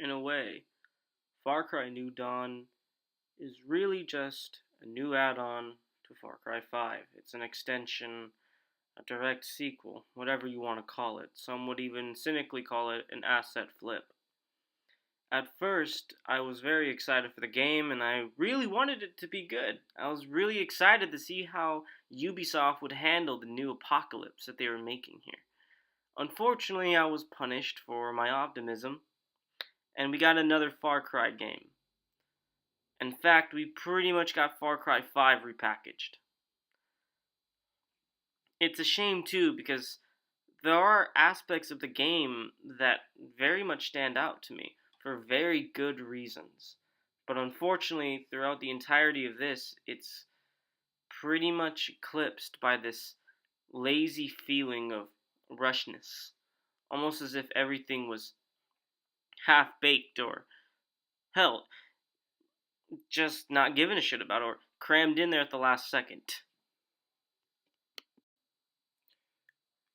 in a way, Far Cry New Dawn is really just a new add-on to Far Cry 5. It's an extension, a direct sequel, whatever you want to call it. Some would even cynically call it an asset flip. At first, I was very excited for the game, and I really wanted it to be good. I was really excited to see how Ubisoft would handle the new apocalypse that they were making here. Unfortunately, I was punished for my optimism, and we got another Far Cry game. In fact, we pretty much got Far Cry 5 repackaged. It's a shame too, because there are aspects of the game that very much stand out to me for very good reasons. But unfortunately, throughout the entirety of this, it's pretty much eclipsed by this lazy feeling of rushness. Almost as if everything was half-baked or, hell, just not given a shit about or crammed in there at the last second.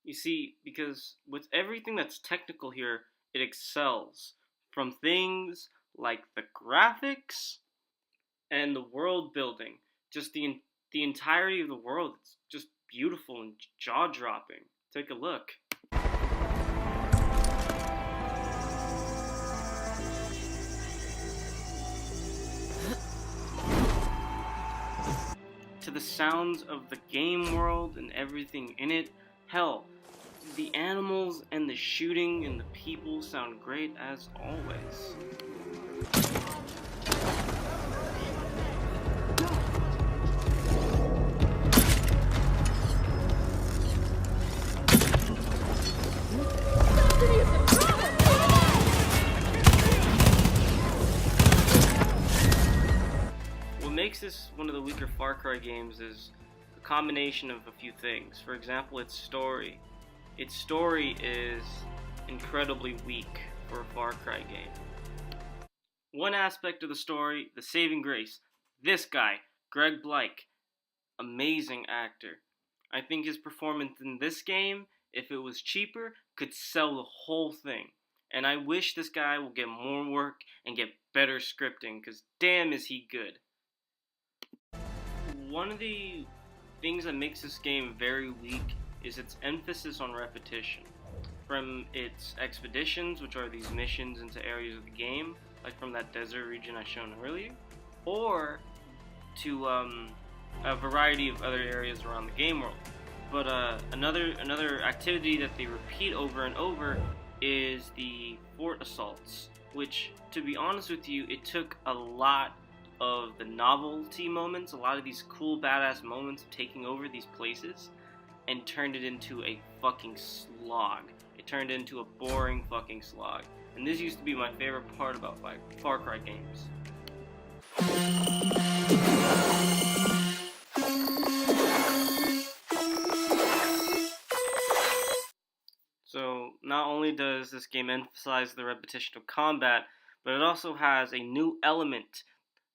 You see, because with everything that's technical here, it excels. From things like the graphics and the world building. Just the entirety of the world. It's just beautiful and jaw-dropping. Take a look. To the sounds of the game world and everything in it. Hell, the animals and the shooting and the people sound great as always. What makes this one of the weaker Far Cry games is a combination of a few things. For example, its story. Its story is incredibly weak for a Far Cry game. One aspect of the story, the saving grace. This guy, Greg Blake, amazing actor. I think his performance in this game, if it was cheaper, could sell the whole thing. And I wish this guy will get more work and get better scripting, because damn is he good. One of the things that makes this game very weak is its emphasis on repetition. From its expeditions, which are these missions into areas of the game, like from that desert region I shown earlier, or to a variety of other areas around the game world. But another activity that they repeat over and over is the fort assaults, which, to be honest with you, it took a lot of the novelty moments, a lot of these cool badass moments of taking over these places, and turned it into a fucking slog. It turned into a boring fucking slog. And this used to be my favorite part about Far Cry games. So, not only does this game emphasize the repetition of combat, but it also has a new element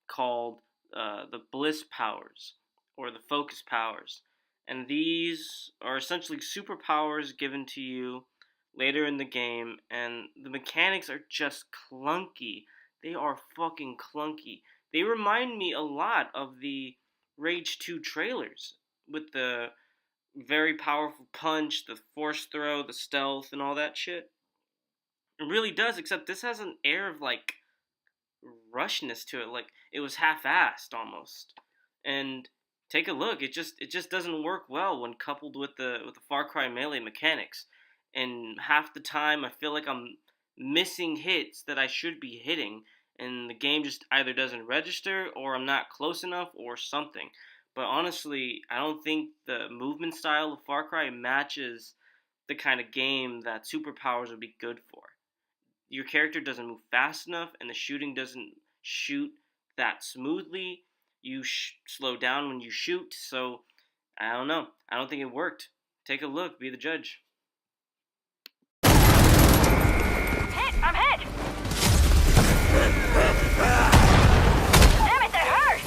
called the bliss powers, or the focus powers. And these are essentially superpowers given to you later in the game, and the mechanics are just clunky. They are fucking clunky. They remind me a lot of the Rage 2 trailers, with the very powerful punch, the force throw, the stealth, and all that shit. It really does, except this has an air of, like, rushness to it, like it was half-assed almost. And take a look, it just doesn't work well when coupled with the Far Cry melee mechanics. And half the time I feel like I'm missing hits that I should be hitting, and the game just either doesn't register, or I'm not close enough, or something. But honestly, I don't think the movement style of Far Cry matches the kind of game that superpowers would be good for. Your character doesn't move fast enough, and the shooting doesn't shoot that smoothly. You slow down when you shoot, so I don't know. I don't think it worked. Take a look, be the judge. Hit! I'm hit! Damn it, that hurt!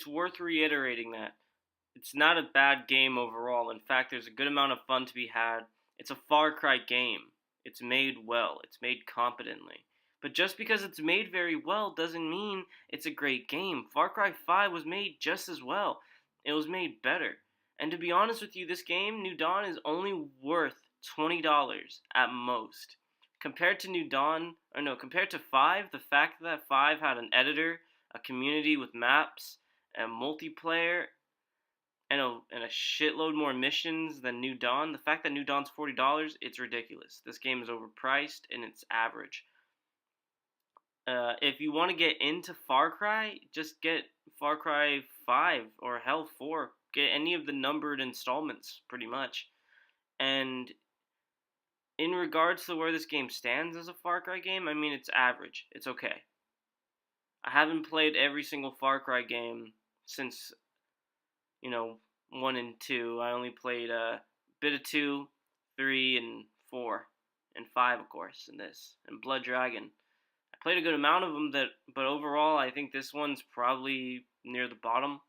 worth reiterating that it's not a bad game overall. In fact, there's a good amount of fun to be had. It's a Far Cry game. It's made well. It's made competently. But just because it's made very well doesn't mean it's a great game. Far Cry 5 was made just as well. It was made better. And to be honest with you, this game, New Dawn, is only worth $20 at most. Compared to compared to 5, the fact that 5 had an editor, a community with maps, and multiplayer, and a shitload more missions than New Dawn, the fact that New Dawn's $40, it's ridiculous. This game is overpriced and it's average. If you want to get into Far Cry, just get Far Cry 5 or hell 4. Get any of the numbered installments, pretty much. And in regards to where this game stands as a Far Cry game, I mean, it's average. It's okay. I haven't played every single Far Cry game since, 1 and 2. I only played a bit of 2, 3, and 4, and 5, of course, in this, and Blood Dragon. I played a good amount of them, but overall, I think this one's probably near the bottom.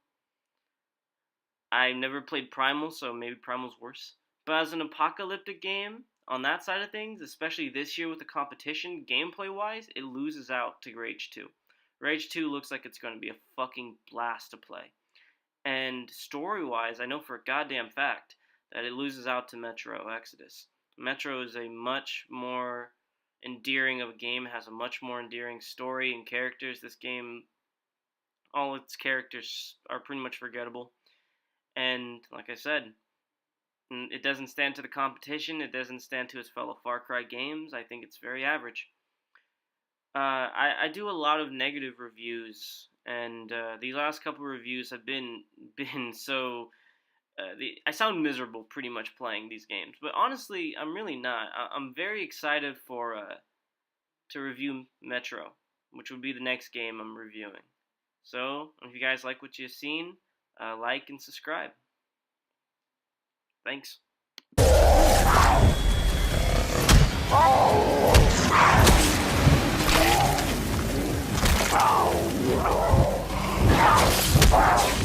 I never played Primal, so maybe Primal's worse. But as an apocalyptic game, on that side of things, especially this year with the competition, gameplay-wise, it loses out to Rage 2. Rage 2 looks like it's going to be a fucking blast to play. And story-wise, I know for a goddamn fact that it loses out to Metro Exodus. Metro is a much more endearing of a game, has a much more endearing story and characters. This game, all its characters are pretty much forgettable. And like I said, it doesn't stand to the competition. It doesn't stand to its fellow Far Cry games. I think it's very average. I do a lot of negative reviews, and these last couple of reviews have been so. I sound miserable pretty much playing these games, but honestly, I'm really not. I'm very excited to review Metro, which would be the next game I'm reviewing. So, if you guys like what you've seen, like and subscribe. Thanks. Oh!